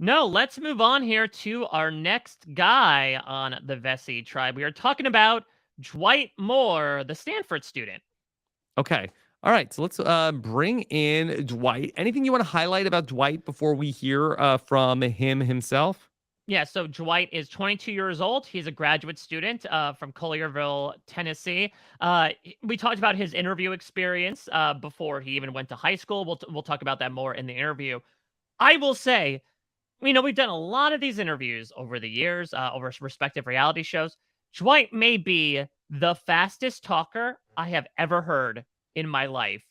No, let's move on here to our next guy on the Vesey tribe. We are talking about Dwight Moore, the Stanford student. Okay. All right. So let's bring in Dwight. Anything you want to highlight about Dwight before we hear from him himself? Yeah, so Dwight is 22 years old. He's a graduate student from Collierville, Tennessee. We talked about his interview experience before he even went to high school. We'll talk about that more in the interview. I will say, we've done a lot of these interviews over the years, over respective reality shows. Dwight may be the fastest talker I have ever heard in my life.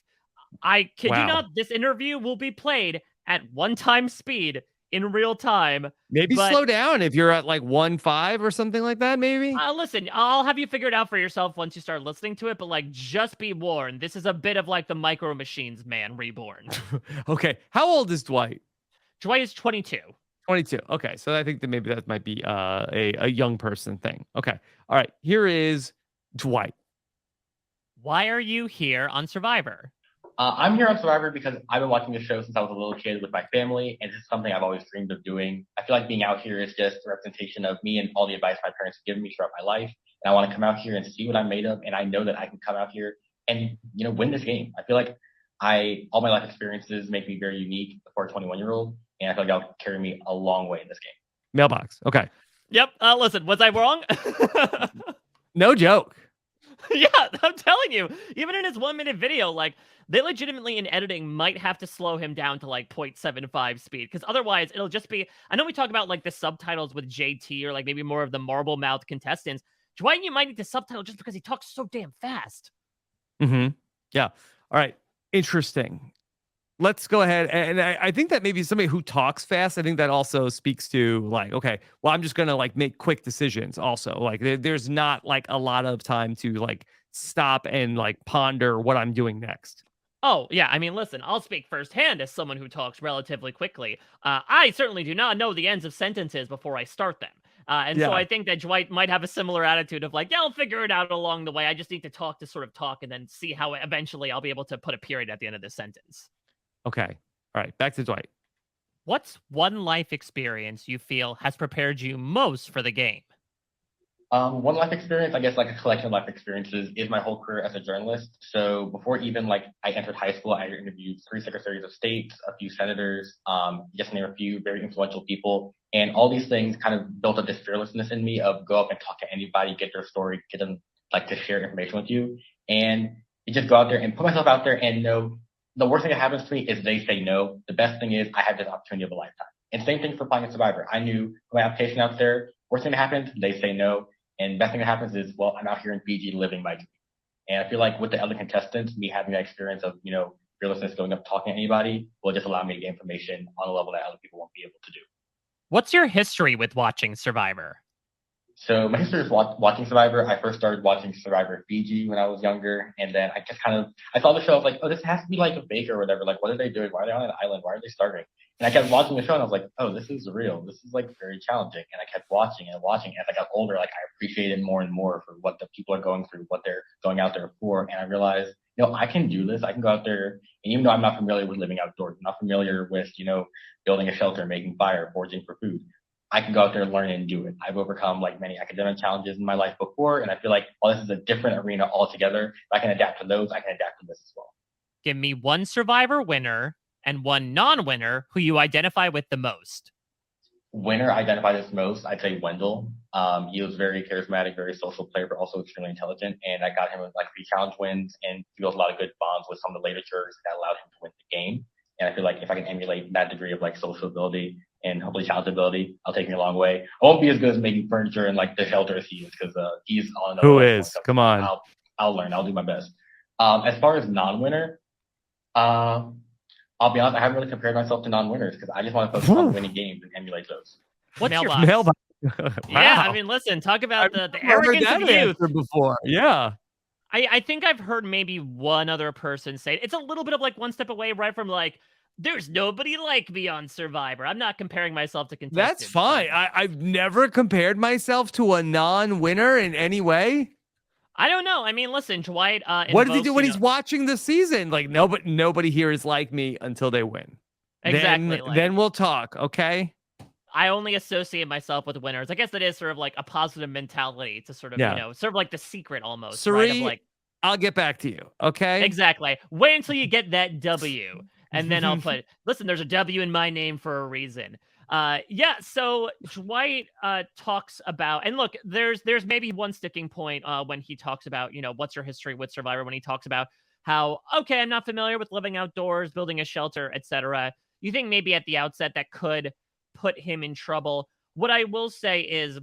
I kid you Wow. not, this interview will be played at one time speed in real time. Maybe But slow down if you're at like 1.5 or something like that, maybe? listen, I'll have you figure it out for yourself once you start listening to it. But like, just be warned, this is a bit of like the Micro Machines Man reborn. Okay. How old is Dwight? Dwight is 22. 22. Okay. So I think that maybe that might be a young person thing. Okay. All right. Here is Dwight. Why are you here on Survivor? I'm here on Survivor because I've been watching the show since I was a little kid with my family, and this is something I've always dreamed of doing. I feel like being out here is just a representation of me and all the advice my parents have given me throughout my life. And I want to come out here and see what I'm made of, and I know that I can come out here and win this game. I feel like all my life experiences make me very unique for a 21-year-old, and I feel like that'll carry me a long way in this game. Mailbox. Okay. Yep. Listen, was I wrong? No joke. Yeah, I'm telling you. Even in his 1 minute video, like, they legitimately in editing might have to slow him down to like 0.75 speed, because otherwise it'll just be. I know we talk about like the subtitles with JT or like maybe more of the marble mouth contestants. Dwight, you might need to subtitle just because he talks so damn fast. Mm-hmm. Yeah. All right. Interesting. Let's go ahead. And I think that maybe somebody who talks fast, I think that also speaks to like, okay, well, I'm just going to like make quick decisions also. Like there's not like a lot of time to like stop and like ponder what I'm doing next. Oh, yeah. I mean, listen, I'll speak firsthand as someone who talks relatively quickly. I certainly do not know the ends of sentences before I start them. So Yeah. I think that Dwight might have a similar attitude of like, yeah, I'll figure it out along the way. I just need to talk to sort of talk and then see how eventually I'll be able to put a period at the end of this sentence. Okay. All right. Back to Dwight. What's one life experience you feel has prepared you most for the game? One life experience, I guess, like a collection of life experiences, is my whole career as a journalist. So before even like I entered high school, I interviewed 3 secretaries of state, a few senators, just to name a few very influential people, and all these things kind of built up this fearlessness in me of go up and talk to anybody, get their story, get them like to share information with you, and you just go out there and put myself out there and know the worst thing that happens to me is they say no. The best thing is I have this opportunity of a lifetime. And same thing for applying a Survivor. I knew my application out there. Worst thing that happens, they say no. And best thing that happens is, well, I'm out here in Fiji living my dream. And I feel like with the other contestants, me having that experience of, fearlessness going up talking to anybody will just allow me to get information on a level that other people won't be able to do. What's your history with watching Survivor? So my history is watching Survivor. I first started watching Survivor Fiji when I was younger. And then I just I saw the show. I was like, oh, this has to be like a fake or whatever. Like, what are they doing? Why are they on an island? Why are they starving? And I kept watching the show and I was like, oh, this is real. This is like very challenging. And I kept watching and watching. And as I got older, like I appreciated more and more for what the people are going through, what they're going out there for. And I realized, I can do this. I can go out there. And even though I'm not familiar with living outdoors, I'm not familiar with, building a shelter, making fire, foraging for food, I can go out there and learn and do it. I've overcome like many academic challenges in my life before. And I feel like, oh, this is a different arena altogether. If I can adapt to those, I can adapt to this as well. Give me one Survivor winner and one non-winner who you identify with the most. Winner identified as most, I'd say Wendell. He was very charismatic, very social player, but also extremely intelligent. And I got him with like 3 challenge wins, and he built a lot of good bonds with some of the later jurors that allowed him to win the game. And I feel like if I can emulate that degree of like social ability and hopefully challenge ability, I'll take me a long way. I won't be as good as making furniture and like the shelter as he is, because he's on another Who level. is? Come on. I'll learn. I'll do my best. As far as non-winner, I'll be honest, I haven't really compared myself to non-winners because I just want to focus on winning games and emulate those. What's Mailbox? Wow. Yeah, I mean, listen, talk about the I've heard arrogance that of youth. answer before. Yeah. I think I've heard maybe one other person say it. It's a little bit of like one step away, right, from like, there's nobody like me on Survivor. I'm not comparing myself to contestants. That's fine. I've never compared myself to a non-winner in any way. I don't know. I mean, listen, Dwight. What does he do when he's watching the season? Like nobody here is like me until they win. Exactly. Then we'll talk. Okay. I only associate myself with winners. I guess that is sort of like a positive mentality to sort of, Yeah. sort of like the secret almost, right? Of Suri, like, I'll get back to you. Okay. exactly. Wait until you get that W, and then I'll put, listen, there's a W in my name for a reason. Yeah, so Dwight talks about, and look, there's maybe one sticking point when he talks about, what's your history with Survivor, when he talks about how, okay, I'm not familiar with living outdoors, building a shelter, etc. You think maybe at the outset that could put him in trouble. What I will say is,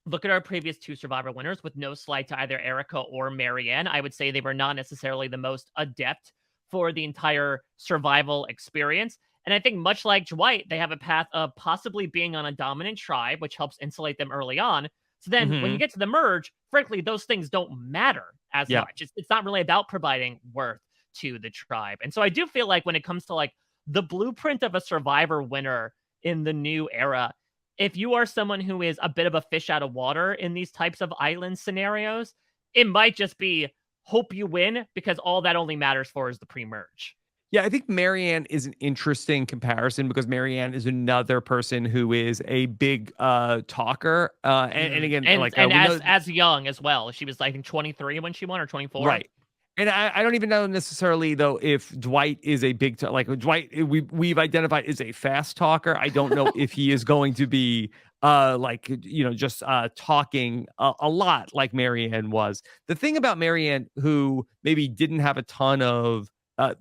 look at our previous two Survivor winners, with no slight to either Erica or Marianne. I would say they were not necessarily the most adept for the entire survival experience. And I think much like Dwight, they have a path of possibly being on a dominant tribe, which helps insulate them early on. So then when you get to the merge, frankly, those things don't matter as Yeah. much. It's not really about providing worth to the tribe. And so I do feel like when it comes to like the blueprint of a Survivor winner in the new era, if you are someone who is a bit of a fish out of water in these types of island scenarios, it might just be hope you win, because all that only matters for is the pre-merge. Yeah, I think Marianne is an interesting comparison because Marianne is another person who is a big talker. And again, And like and we know, as young as well. She was, I think, 23 when she won, or 24. right. And I don't even know necessarily though if Dwight is a big like Dwight we've identified is a fast talker. I don't know if he is going to be like just talking a lot like Marianne was. The thing about Marianne, who maybe didn't have a ton of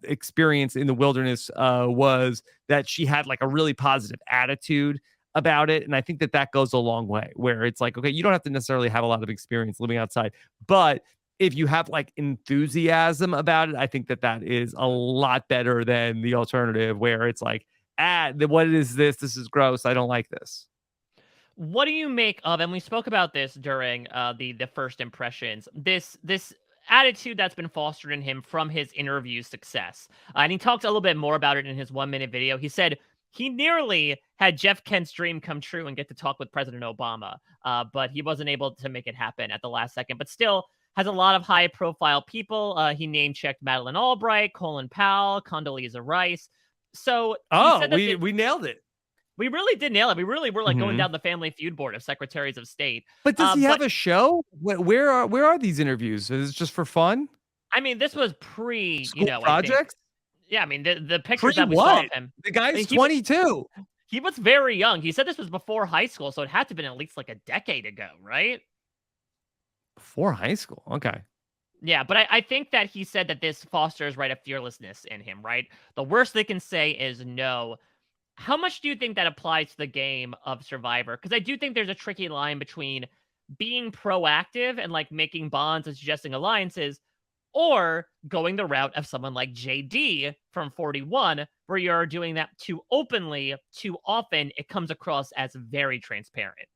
experience in the wilderness, was that she had like a really positive attitude about it, and I think that goes a long way, where it's like, okay, you don't have to necessarily have a lot of experience living outside, but if you have like enthusiasm about it, I think that is a lot better than the alternative where it's like, what is this? This is gross. I don't like this. What do you make of, and we spoke about this during the first impressions, this attitude that's been fostered in him from his interview success? And he talked a little bit more about it in his 1 minute video. He said he nearly had Jeff Kent's dream come true and get to talk with President Obama, but he wasn't able to make it happen at the last second. But still has a lot of high profile people. He name checked Madeleine Albright, Colin Powell, Condoleezza Rice. So he said that we nailed it. we really did nail it. We really were like going Mhm. down the Family Feud board of secretaries of state. But does he have a show? Where are these interviews? Is it just for fun? I mean, this was pre, School I think. projects? Yeah, I mean, the pictures Pre that we saw of what? him. The guy's He was 22. he was very young. He said this was before high school, so it had to have been at least like a decade ago, right? Before high school. Okay. Yeah, but I think that he said that this fosters, right, a fearlessness in him, right? The worst they can say is no. How much do you think that applies to the game of Survivor? Because I do think there's a tricky line between being proactive and like making bonds and suggesting alliances, or going the route of someone like JD from 41, where you're doing that too openly, too often. It comes across as very transparent.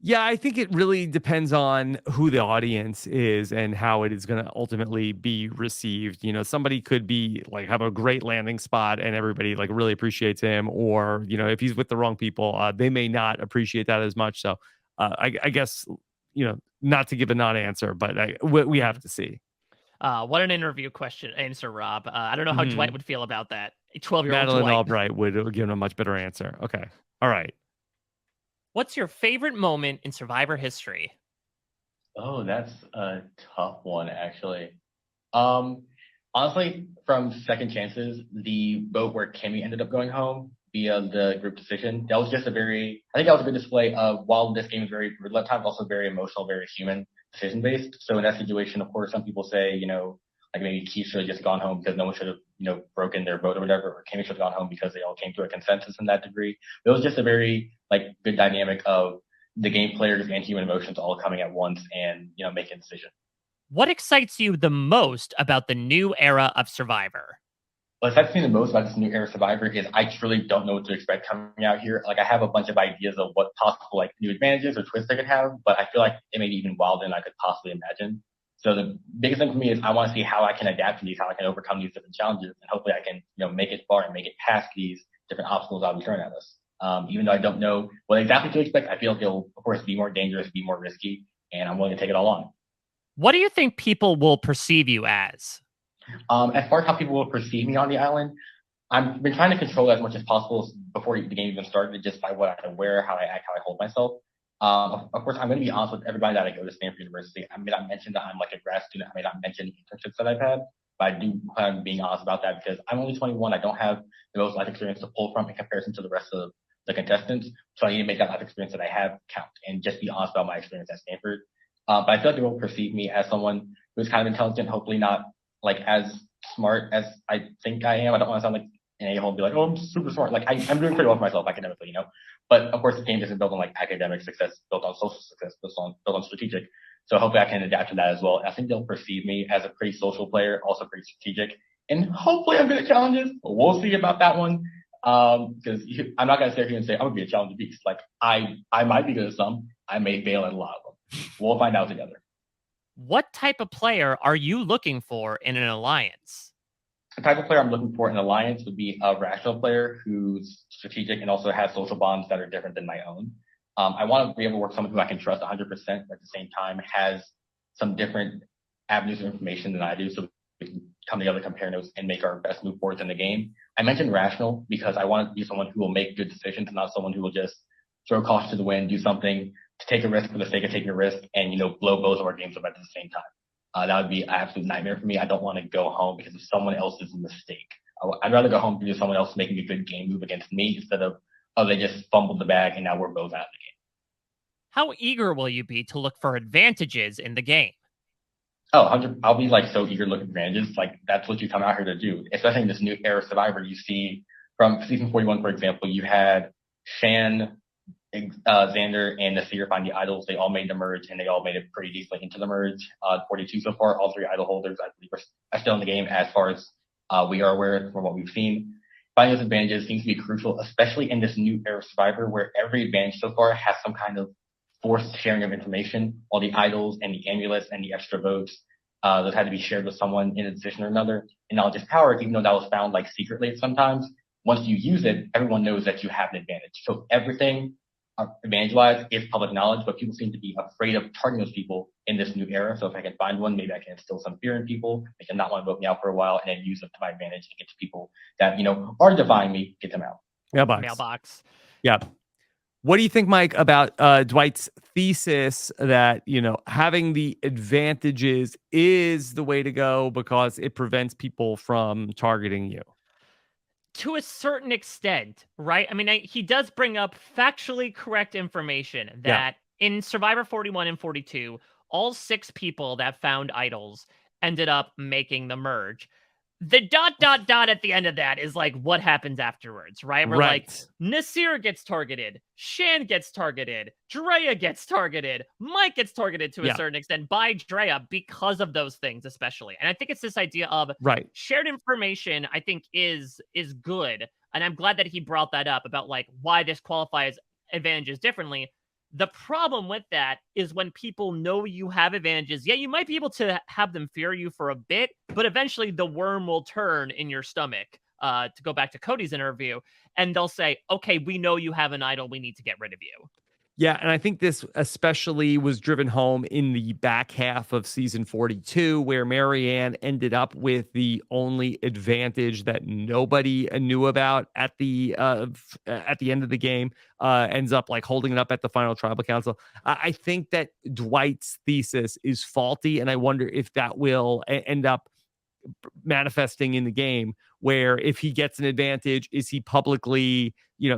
Yeah, I think it really depends on who the audience is and how it is going to ultimately be received. Somebody could be like have a great landing spot and everybody like really appreciates him, or if he's with the wrong people, they may not appreciate that as much. So, I guess not to give a non-answer, but we have to see. What an interview question answer, Rob. I don't know how Dwight would feel about that. 12-year-old Madeleine Dwight. Albright would give him a much better answer. Okay, all right. What's your favorite moment in Survivor history? Oh, that's a tough one, actually. Honestly, from Second Chances, the boat where Kimmy ended up going home via the group decision, that was just I think that was a good display of, while this game is very real time, also very emotional, very human, decision based. So in that situation, of course, some people say, like maybe Keith should have just gone home because no one should have, broken their boat or whatever, or Kimmy should have gone home because they all came to a consensus in that degree. It was just a very good dynamic of the game players and human emotions all coming at once and, making a decision. What excites you the most about the new era of Survivor? What excites me the most about this new era of Survivor is I truly don't know what to expect coming out here. Like, I have a bunch of ideas of what possible new advantages or twists I could have, but I feel like it may be even wilder than I could possibly imagine. So the biggest thing for me is I want to see how I can adapt to these, how I can overcome these different challenges, and hopefully I can, make it far and make it past these different obstacles I'll be throwing at us. Even though I don't know what exactly to expect, I feel like it'll, of course, be more dangerous, be more risky, and I'm willing to take it all on. What do you think people will perceive you as? As far as how people will perceive me on the island, I've been trying to control it as much as possible before the game even started, just by what I wear, how I act, how I hold myself. Of course, I'm going to be honest with everybody that I go to Stanford University. I may not mention that I'm like a grad student. I may not mention internships that I've had, but I do plan on being honest about that because I'm only 21. I don't have the most life experience to pull from in comparison to the rest of the contestants. So I need to make that life experience that I have count and just be honest about my experience at Stanford. But I feel like they will perceive me as someone who's kind of intelligent, hopefully not like as smart as I think I am. I don't want to sound like an a-hole and be like, oh, I'm super smart. Like I'm doing pretty well for myself academically, you know. But of course, the game isn't built on like academic success, built on social success, built on strategic. So hopefully, I can adapt to that as well. I think they'll perceive me as a pretty social player, also pretty strategic, and hopefully, I'm good at challenges. We'll see about that one. Because I'm not gonna sit here and say I'm gonna be a challenge beast. Like I might be good at some, I may fail at a lot of them. We'll find out together. What type of player are you looking for in an alliance? The type of player I'm looking for in an alliance would be a rational player who's strategic and also has social bonds that are different than my own. I want to be able to work with someone who I can trust 100%, but at the same time has some different avenues of information than I do, so we can come together, compare notes, and make our best move forwards in the game. I mentioned rational because I want to be someone who will make good decisions, not someone who will just throw caution to the wind, do something to take a risk for the sake of taking a risk, and blow both of our games up at the same time. That would be an absolute nightmare for me. I don't want to go home because of someone else's mistake. I'd rather go home because someone else making a good game move against me instead of, oh, they just fumbled the bag and now we're both out of the game. How eager will you be to look for advantages in the game? Oh, I'll be like so eager to look at advantages. Like that's what you come out here to do. Especially in this new era of Survivor, you see from season 41, for example, you had Shan, Xander, and Nasir find the idols. They all made the merge, and they all made it pretty decently into the merge. 42 so far, all three idol holders, I believe, are still in the game as far as we are aware from what we've seen. Finding those advantages seems to be crucial, especially in this new era of Survivor, where every advantage so far has some kind of forced sharing of information. All the idols and the amulets and the extra votes, those had to be shared with someone in a decision or another. And knowledge is power, even though that was found like secretly sometimes. Once you use it, everyone knows that you have an advantage. So everything advantage-wise is public knowledge, but people seem to be afraid of targeting those people in this new era. So if I can find one, maybe I can instill some fear in people. They can not want to vote me out for a while and then use them to my advantage to get to people that, are defying me, get them out. Mailbox. Yeah. What do you think, Mike, about Dwight's thesis that, having the advantages is the way to go because it prevents people from targeting you? To a certain extent, right? I mean, he does bring up factually correct information that in Survivor 41 and 42, all 6 people that found idols ended up making the merge. The ... at the end of that is like what happens afterwards, right? Where like Nasir gets targeted, Shan gets targeted, Drea gets targeted, Mike gets targeted to a certain extent by Drea because of those things, especially. And I think it's this idea of shared information, I think is good. And I'm glad that he brought that up about like why this qualifies advantages differently. The problem with that is when people know you have advantages, you might be able to have them fear you for a bit, but eventually the worm will turn in your stomach, to go back to Cody's interview, and they'll say, okay, we know you have an idol. We need to get rid of you. Yeah, and I think this especially was driven home in the back half of season 42, where Marianne ended up with the only advantage that nobody knew about at the end of the game. Ends up like holding it up at the final tribal council. I think that Dwight's thesis is faulty, and I wonder if that will end up manifesting in the game, where if he gets an advantage, is he publicly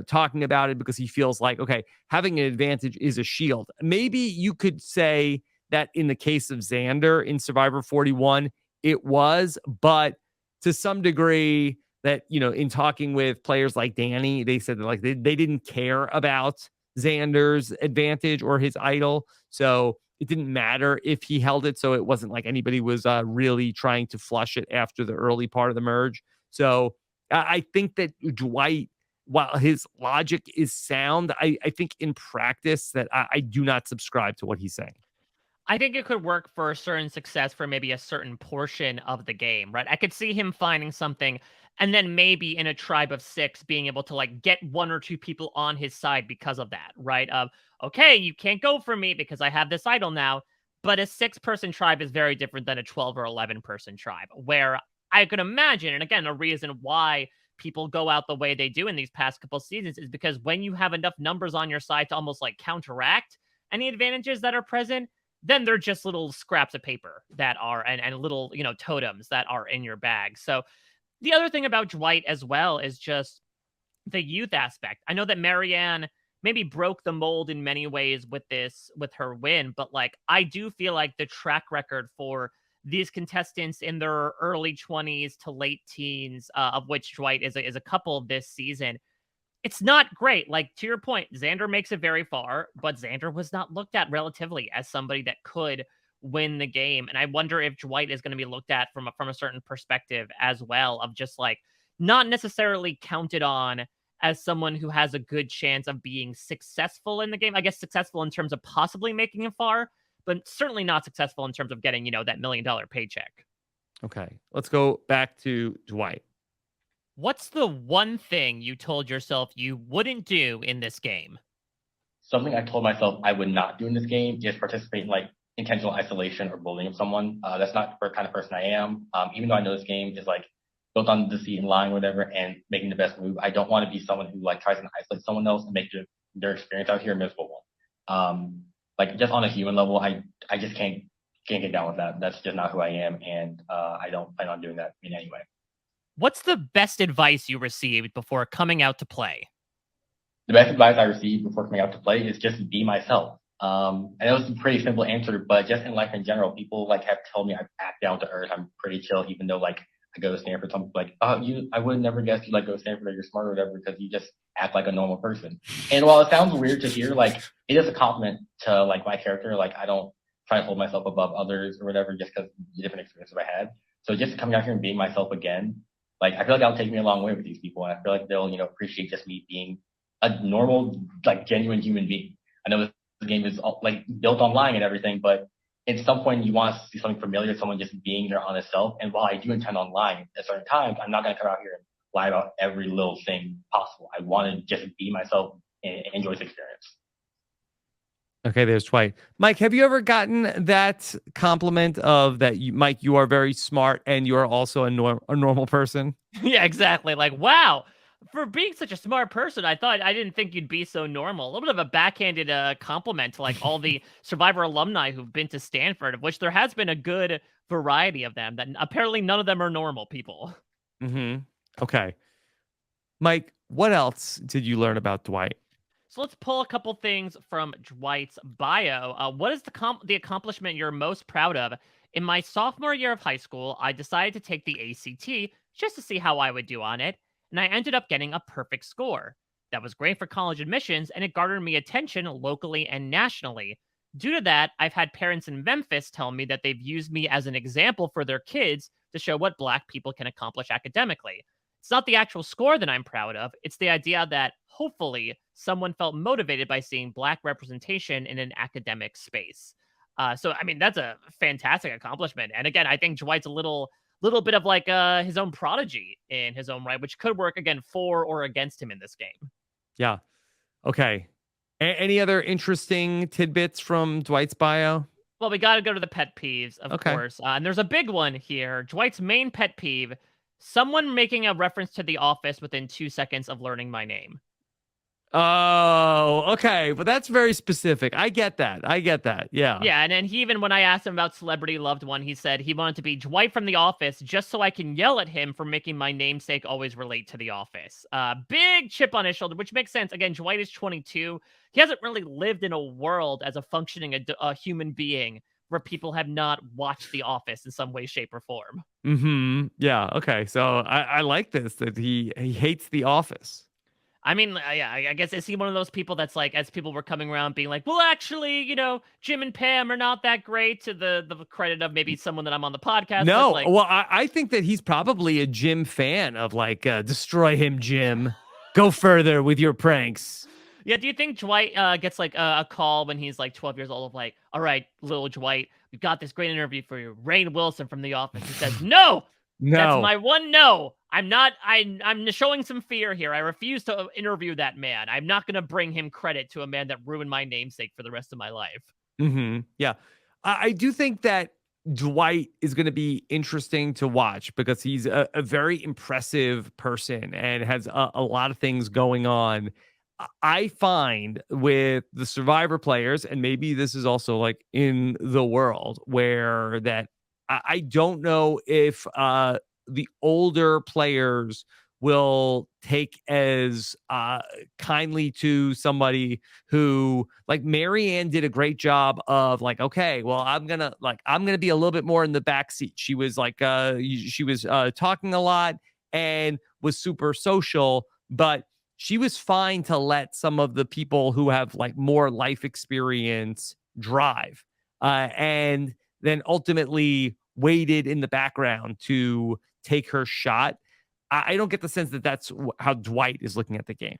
talking about it because he feels like, okay, having an advantage is a shield. Maybe you could say that in the case of Xander in Survivor 41 it was, but to some degree that in talking with players like Danny, they said that like they didn't care about Xander's advantage or his idol, so it didn't matter if he held it. So it wasn't like anybody was really trying to flush it after the early part of the merge. So I think that Dwight, while his logic is sound, I think in practice that I do not subscribe to what he's saying. I think it could work for a certain success for maybe a certain portion of the game, right? I could see him finding something and then maybe in a tribe of 6 being able to like get 1 or 2 people on his side because of that, right? Okay, you can't go for me because I have this idol now. But a 6-person tribe is very different than a 12 or 11-person tribe, where I could imagine, and again, a reason why people go out the way they do in these past couple seasons is because when you have enough numbers on your side to almost like counteract any advantages that are present, then they're just little scraps of paper that are and little, totems that are in your bag. So the other thing about Dwight as well is just the youth aspect. I know that Marianne maybe broke the mold in many ways with her win, but like I do feel like the track record for these contestants in their early 20s to late teens, of which Dwight is a couple this season, it's not great. Like to your point, Xander makes it very far, but Xander was not looked at relatively as somebody that could win the game. And I wonder if Dwight is going to be looked at from a certain perspective as well, of just like not necessarily counted on as someone who has a good chance of being successful in the game. I guess successful in terms of possibly making it far, but certainly not successful in terms of getting, that $1 million paycheck. Okay, let's go back to Dwight. What's the one thing you told yourself you wouldn't do in this game? Something I told myself I would not do in this game is participate in like intentional isolation or bullying of someone. That's not the kind of person I am. Even though I know this game is like built on deceit and lying, or whatever, and making the best move, I don't want to be someone who like tries to isolate someone else and make their experience out here a miserable one. Like just on a human level, I just can't get down with that. That's just not who I am, and I don't plan on doing that in any way. What's the best advice you received before coming out to play? The best advice I received before coming out to play is just be myself. And it was a pretty simple answer, but just in life in general, people like have told me I act down to earth. I'm pretty chill, even though like I go to Stanford. Some people like, I would never guess you like go to Stanford or you're smart or whatever because you just act like a normal person. And while it sounds weird to hear, like it is a compliment to like my character. Like I don't try to hold myself above others or whatever just because of the different experiences I had. So just coming out here and being myself again, like I feel like that'll take me a long way with these people, and I feel like they'll appreciate just me being a normal, like genuine human being. I know this game is like built on lying and everything, but at some point you want to see something familiar, someone just being their honest self. And while I do intend on lying at certain times, I'm not going to come out here and lie about every little thing possible. I want to just be myself and enjoy this experience. Okay, there's Dwight. Mike, have you ever gotten that compliment of that, Mike, you are very smart and you are also a normal person? Yeah, exactly. Like, wow, for being such a smart person, I didn't think you'd be so normal. A little bit of a backhanded compliment to like all the Survivor alumni who've been to Stanford, of which there has been a good variety of them. That apparently none of them are normal people. Mm-hmm. Okay, Mike, what else did you learn about Dwight? So let's pull a couple things from Dwight's bio. What is the accomplishment you're most proud of? In my sophomore year of high school, I decided to take the ACT just to see how I would do on it, and I ended up getting a perfect score. That was great for college admissions, and it garnered me attention locally and nationally. Due to that, I've had parents in Memphis tell me that they've used me as an example for their kids to show what Black people can accomplish academically. It's not the actual score that I'm proud of. It's the idea that hopefully someone felt motivated by seeing Black representation in an academic space. So, I mean, that's a fantastic accomplishment. And again, I think Dwight's a little bit of like his own prodigy in his own right, which could work again for or against him in this game. Yeah. Okay. Any other interesting tidbits from Dwight's bio? Well, we got to go to the pet peeves, of course. And there's a big one here. Dwight's main pet peeve: someone making a reference to The Office within 2 seconds of learning my name. Oh, okay. But that's very specific. I get that. Yeah. Yeah, and then he even, when I asked him about Celebrity Loved One, he said he wanted to be Dwight from The Office just so I can yell at him for making my namesake always relate to The Office. Big chip on his shoulder, which makes sense. Again, Dwight is 22. He hasn't really lived in a world as a functioning a human being where people have not watched The Office in some way, shape, or form. Mm-hmm. Yeah. Okay. So I like this, that he hates The Office. I mean, yeah, I guess, is he one of those people that's like, as people were coming around being like, well, actually, Jim and Pam are not that great, to the credit of maybe someone that I'm on the podcast No, with, like, well, I think that he's probably a Jim fan of like, destroy him, Jim. Go further with your pranks. Yeah, do you think Dwight gets like a call when he's like 12 years old of like, all right, little Dwight, we've got this great interview for you, Rainn Wilson from The Office. He says, no, that's my one no. I'm showing some fear here. I refuse to interview that man. I'm not going to bring him credit to a man that ruined my namesake for the rest of my life. Mm-hmm. Yeah. I do think that Dwight is going to be interesting to watch because he's a very impressive person and has a lot of things going on. I find with the Survivor players, and maybe this is also like in the world, where that I don't know if the older players will take as kindly to somebody who, like, Marianne did a great job of like, okay, well, I'm gonna be a little bit more in the back seat. She was like she was talking a lot and was super social, but she was fine to let some of the people who have like more life experience drive, and then ultimately waited in the background to take her shot. I don't get the sense that that's how Dwight is looking at the game.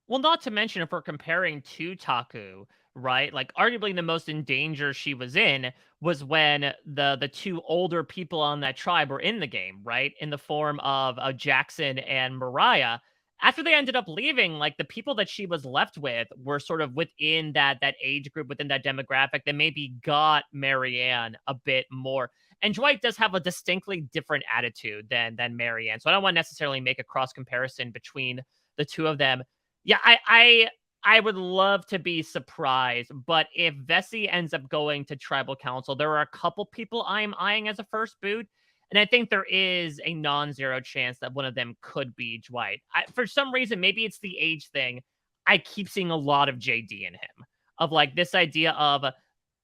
Well, not to mention if we're comparing to Taku, right? Like arguably the most in danger she was in was when the two older people on that tribe were in the game, right? In the form of Jackson and Mariah. After they ended up leaving, like the people that she was left with were sort of within that age group, within that demographic that maybe got Marianne a bit more. And Dwight does have a distinctly different attitude than Marianne. So I don't want to necessarily make a cross comparison between the two of them. Yeah, I would love to be surprised, but if Vesey ends up going to tribal council, there are a couple people I'm eyeing as a first boot, and I think there is a non-zero chance that one of them could be Dwight. For some reason, maybe it's the age thing. I keep seeing a lot of JD in him, of like this idea of a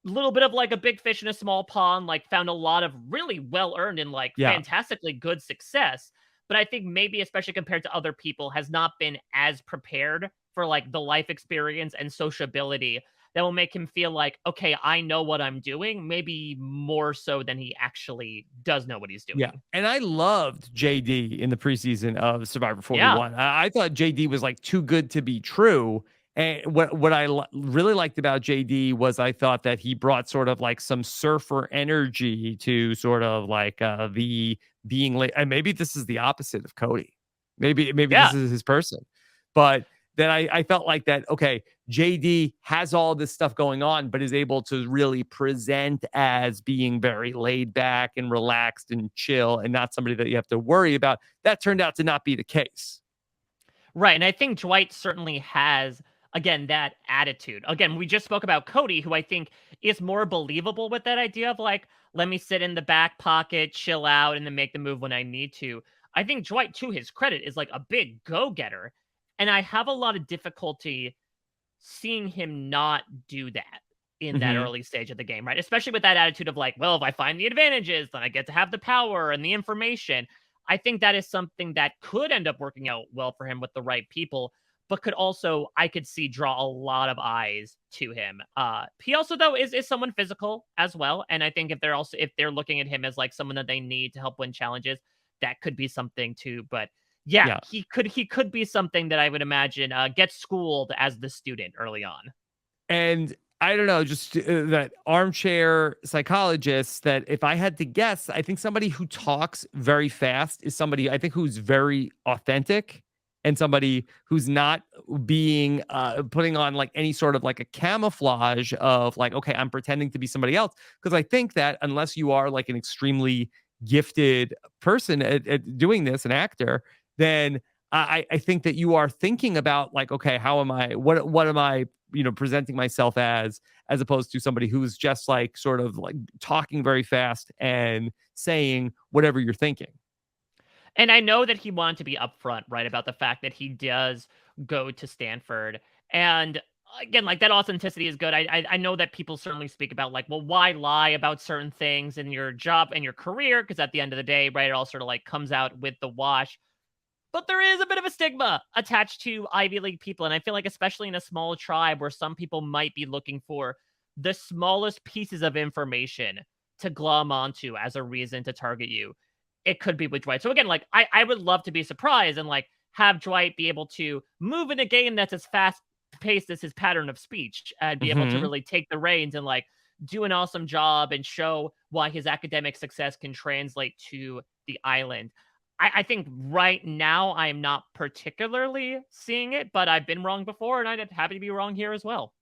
little bit of like a big fish in a small pond, like found a lot of really well earned and like Yeah. fantastically good success. But I think maybe, especially compared to other people, has not been as prepared for like the life experience and sociability that will make him feel like, okay, I know what I'm doing, maybe more so than he actually does know what he's Yeah. doing. And I loved JD in the preseason of Survivor Yeah. 41. I thought JD was like too good to be true. And what I really liked about JD was I thought that he brought sort of like some surfer energy to sort of like the being late. And maybe this is the opposite of Cody. Maybe this Yeah. is his person. But then I felt like that, okay, JD has all this stuff going on, but is able to really present as being very laid back and relaxed and chill and not somebody that you have to worry about. That turned out to not be the case. Right. And I think Dwight certainly has, again, that attitude. Again, we just spoke about Cody, who I think is more believable with that idea of like, let me sit in the back pocket, chill out, and then make the move when I need to. I think Dwight, to his credit, is like a big go getter. And I have a lot of difficulty seeing him not do that in that Mhm. early stage of the game, right? Especially with that attitude of like, well, if I find the advantages, then I get to have the power and the information. I think that is something that could end up working out well for him with the right people, but could also, I could see, draw a lot of eyes to him. He also though is someone physical as well, and I think if they're looking at him as like someone that they need to help win challenges, that could be something too. But yeah, Yeah. he could be something that I would imagine gets schooled as the student early on. And I don't know, just that armchair psychologist that if I had to guess, I think somebody who talks very fast is somebody I think who's very authentic and somebody who's not being putting on like any sort of like a camouflage of like, okay, I'm pretending to be somebody else. Because I think that unless you are like an extremely gifted person at doing this, an actor, then I think that you are thinking about like, okay, how am I, what am I, presenting myself as opposed to somebody who's just like sort of like talking very fast and saying whatever you're thinking. And I know that he wanted to be upfront, right, about the fact that he does go to Stanford. And again, like that authenticity is good. I know that people certainly speak about like, well, why lie about certain things in your job and your career? Because at the end of the day, right, it all sort of like comes out with the wash. But there is a bit of a stigma attached to Ivy League people. And I feel like, especially in a small tribe where some people might be looking for the smallest pieces of information to glom onto as a reason to target you, it could be with Dwight. So again, like I would love to be surprised and like have Dwight be able to move in a game that's as fast paced as his pattern of speech and be able to Hmm. really take the reins and like do an awesome job and show why his academic success can translate to the island. I think right now I'm not particularly seeing it, but I've been wrong before and I'd happy to be wrong here as well.